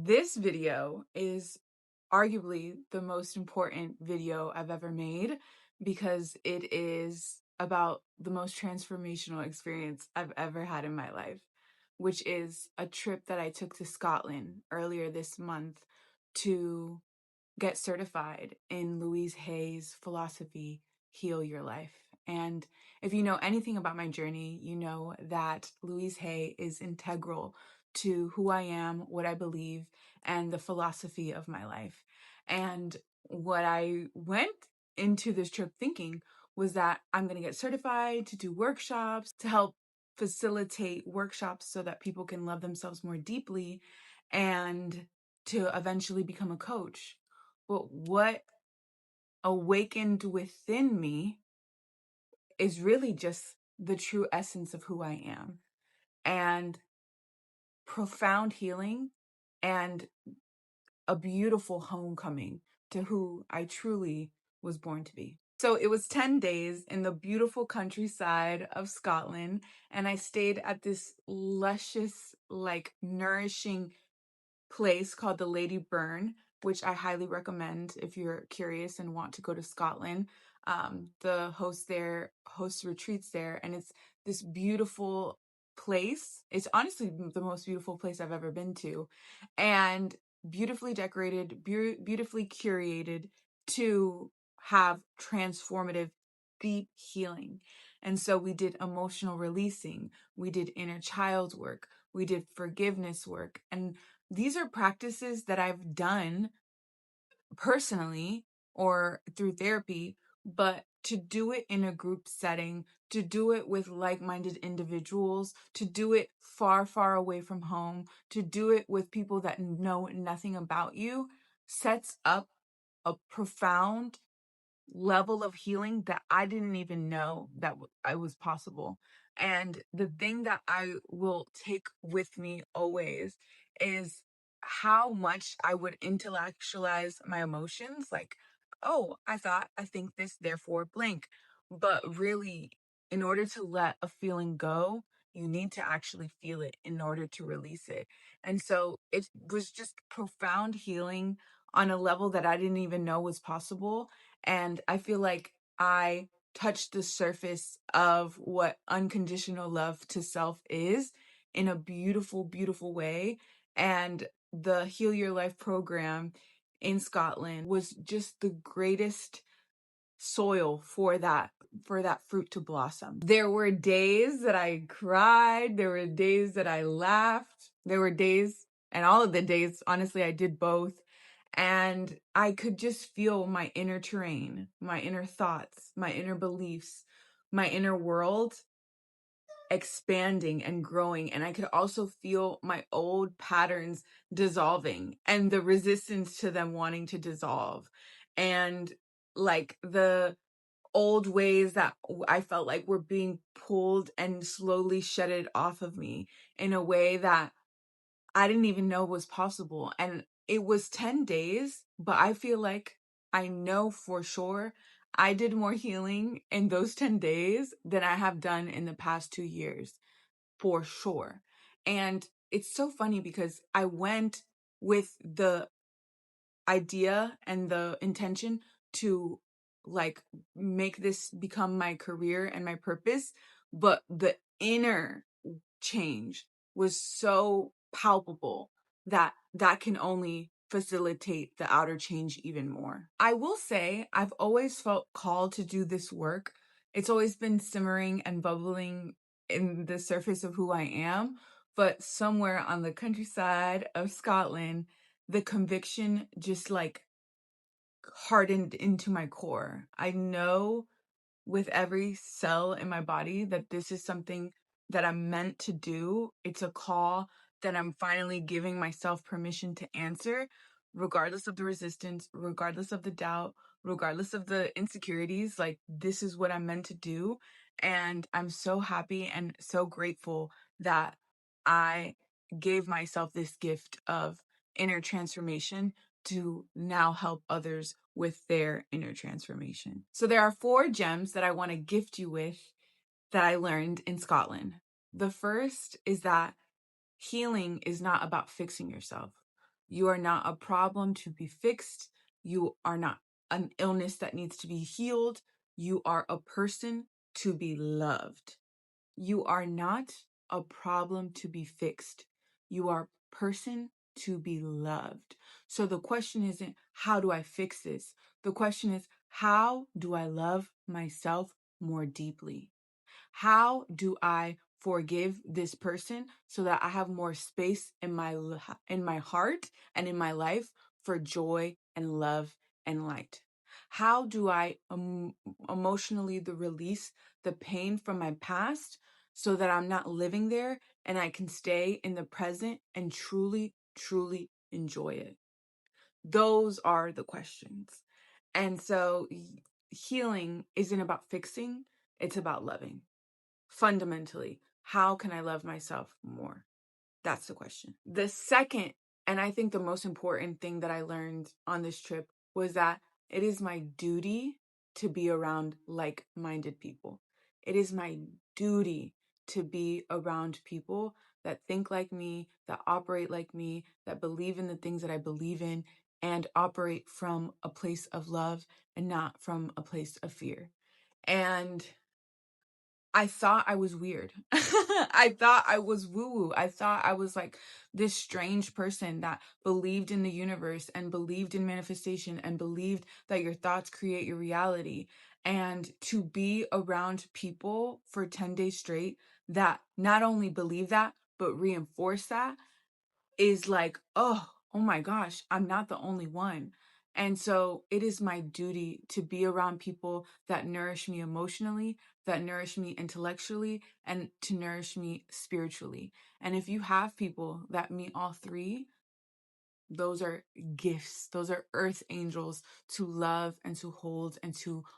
This video is arguably the most important video I've ever made because it is about the most transformational experience I've ever had in my life, which is a trip that I took to Scotland earlier this month to get certified in Louise Hay's philosophy, Heal Your Life. And if you know anything about my journey, you know that Louise Hay is integral to who I am, what I believe, and the philosophy of my life. And what I went into this trip thinking was that I'm going to get certified to do workshops to help facilitate workshops so that people can love themselves more deeply and to eventually become a coach. But what awakened within me is really just the true essence of who I am, and profound healing and a beautiful homecoming to who I truly was born to be. So it was 10 days in the beautiful countryside of Scotland, and I stayed at this luscious, nourishing place called the Lady Burn, which I highly recommend if you're curious and want to go to Scotland. The host there hosts retreats there, and it's this beautiful place. It's honestly the most beautiful place I've ever been to, and beautifully decorated, beautifully curated to have transformative, deep healing. And so we did emotional releasing, we did inner child work, we did forgiveness work, and these are practices that I've done personally or through therapy, but to do it in a group setting, to do it with like-minded individuals, to do it far, far away from home, to do it with people that know nothing about you, sets up a profound level of healing that I didn't even know that I was possible. And the thing that I will take with me always is how much I would intellectualize my emotions. Like, oh, I think this, therefore blank. But really, in order to let a feeling go, you need to actually feel it in order to release it. And so it was just profound healing on a level that I didn't even know was possible. And I feel like I touched the surface of what unconditional love to self is in a beautiful, beautiful way. And the Heal Your Life program in Scotland was just the greatest soil for that fruit to blossom. There were days that I cried, there were days that I laughed, there were days, and all of the days, honestly, I did both. And I could just feel my inner terrain, my inner thoughts, my inner beliefs, my inner world expanding and growing. And I could also feel my old patterns dissolving and the resistance to them wanting to dissolve. And like the old ways that I felt like were being pulled and slowly shedded off of me in a way that I didn't even know was possible. And it was 10 days, but I feel like I know for sure I did more healing in those 10 days than I have done in the past 2 years, for sure. And it's so funny because I went with the idea and the intention to make this become my career and my purpose, but the inner change was so palpable that that can only facilitate the outer change even more. I will say I've always felt called to do this work. It's always been simmering and bubbling in the surface of who I am, but somewhere on the countryside of Scotland, the conviction just hardened into my core. I know with every cell in my body that this is something that I'm meant to do. It's a call that I'm finally giving myself permission to answer, regardless of the resistance, regardless of the doubt, regardless of the insecurities. Like, this is what I'm meant to do. And I'm so happy and so grateful that I gave myself this gift of inner transformation to now help others with their inner transformation. So there are 4 gems that I want to gift you with that I learned in Scotland. The first is that healing is not about fixing yourself. You are not a problem to be fixed. You are not an illness that needs to be healed. You are a person to be loved. You are not a problem to be fixed. You are a person to be loved. So the question isn't, how do I fix this? The question is, how do I love myself more deeply? How do I forgive this person so that I have more space in my heart and in my life for joy and love and light? How do I emotionally release the pain from my past so that I'm not living there and I can stay in the present and truly, truly enjoy it? Those are the questions. And so healing isn't about fixing, it's about loving. Fundamentally, how can I love myself more? That's the question. The second, and I think the most important thing that I learned on this trip was that it is my duty to be around like-minded people. It is my duty to be around people that think like me, that operate like me, that believe in the things that I believe in, and operate from a place of love and not from a place of fear. And I thought I was weird. I thought I was woo-woo. I thought I was like this strange person that believed in the universe and believed in manifestation and believed that your thoughts create your reality. And to be around people for 10 days straight that not only believe that, but reinforce that is like, oh my gosh, I'm not the only one. And so it is my duty to be around people that nourish me emotionally, that nourish me intellectually, and to nourish me spiritually. And if you have people that meet all three, those are gifts. Those are earth angels to love and to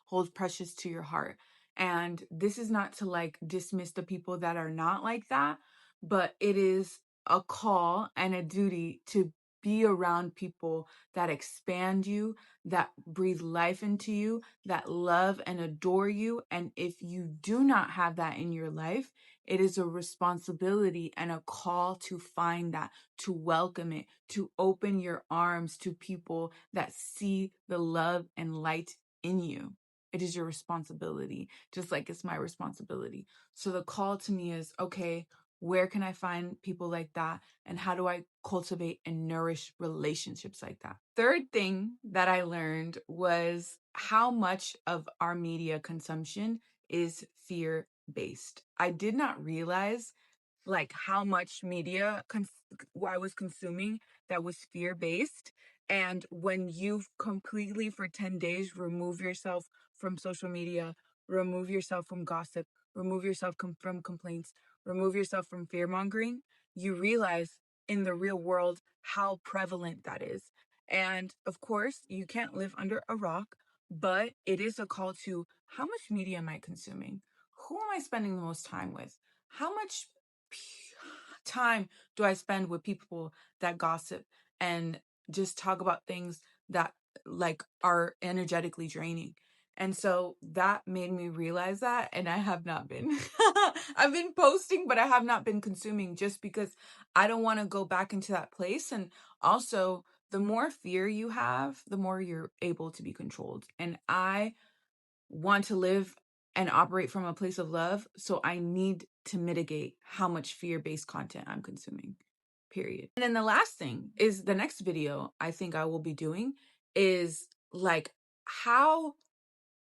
hold precious to your heart. And this is not to like dismiss the people that are not like that, but it is a call and a duty to be around people that expand you, that breathe life into you, that love and adore you. And if you do not have that in your life, it is a responsibility and a call to find that, to welcome it, to open your arms to people that see the love and light in you. It is your responsibility, just like it's my responsibility. So the call to me is, okay, where can I find people like that? And how do I cultivate and nourish relationships like that? Third thing that I learned was how much of our media consumption is fear-based. I did not realize like how much media I was consuming that was fear-based. And when you completely for 10 days remove yourself from social media, remove yourself from gossip, remove yourself from complaints, remove yourself from fear-mongering, you realize in the real world how prevalent that is. And of course, you can't live under a rock, but it is a call to, how much media am I consuming? Who am I spending the most time with? How much time do I spend with people that gossip and just talk about things that like are energetically draining? And so that made me realize that. And I have not been, I've been posting, but I have not been consuming just because I don't want to go back into that place. And also, the more fear you have, the more you're able to be controlled. And I want to live and operate from a place of love. So I need to mitigate how much fear-based content I'm consuming, period. And then the last thing is the next video I think I will be doing is like how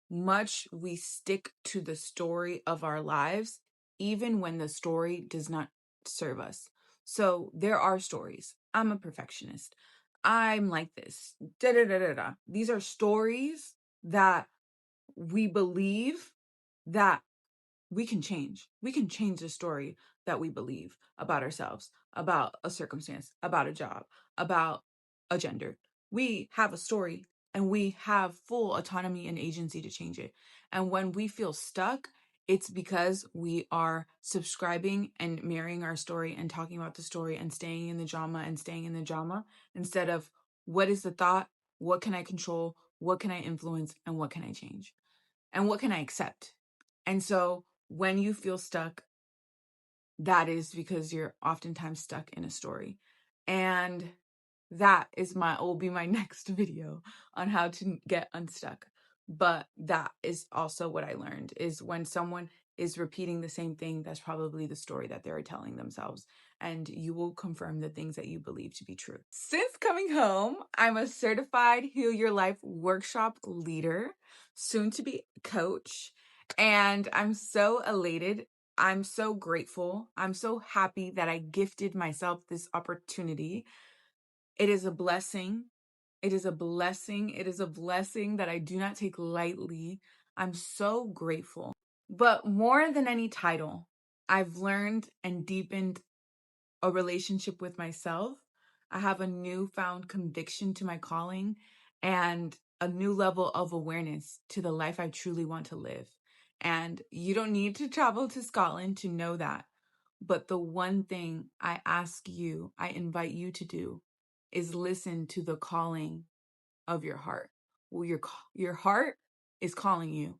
much we stick to the story of our lives, even when the story does not serve us. So there are stories. I'm a perfectionist. I'm like this. Da da da da da. These are stories that we believe that we can change. We can change the story that we believe about ourselves, about a circumstance, about a job, about a gender. We have a story and we have full autonomy and agency to change it. And when we feel stuck, it's because we are subscribing and marrying our story and talking about the story and staying in the drama and staying in the drama instead of what is the thought? What can I control? What can I influence? And what can I change? And what can I accept? And so when you feel stuck, that is because you're oftentimes stuck in a story. And That will be my next video on how to get unstuck. But that is also what I learned, is when someone is repeating the same thing, that's probably the story that they're telling themselves. And you will confirm the things that you believe to be true. Since coming home, I'm a certified Heal Your Life workshop leader, soon to be coach. And I'm so elated. I'm so grateful. I'm so happy that I gifted myself this opportunity. It is a blessing. It is a blessing. It is a blessing that I do not take lightly. I'm so grateful. But more than any title, I've learned and deepened a relationship with myself. I have a newfound conviction to my calling and a new level of awareness to the life I truly want to live. And you don't need to travel to Scotland to know that. But the one thing I invite you to do is listen to the calling of your heart. Well, your heart is calling you.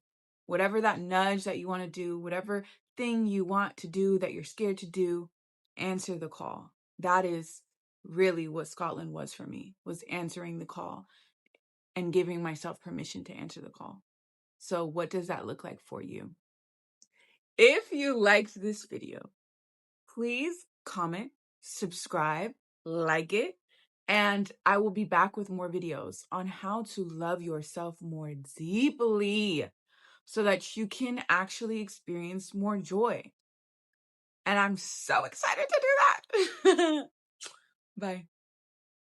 Whatever that nudge that you want to do, whatever thing you want to do that you're scared to do, answer the call. That is really what Scotland was for me, was answering the call and giving myself permission to answer the call. So what does that look like for you? If you liked this video, please comment, subscribe, like it, and I will be back with more videos on how to love yourself more deeply so that you can actually experience more joy. And I'm so excited to do that. Bye.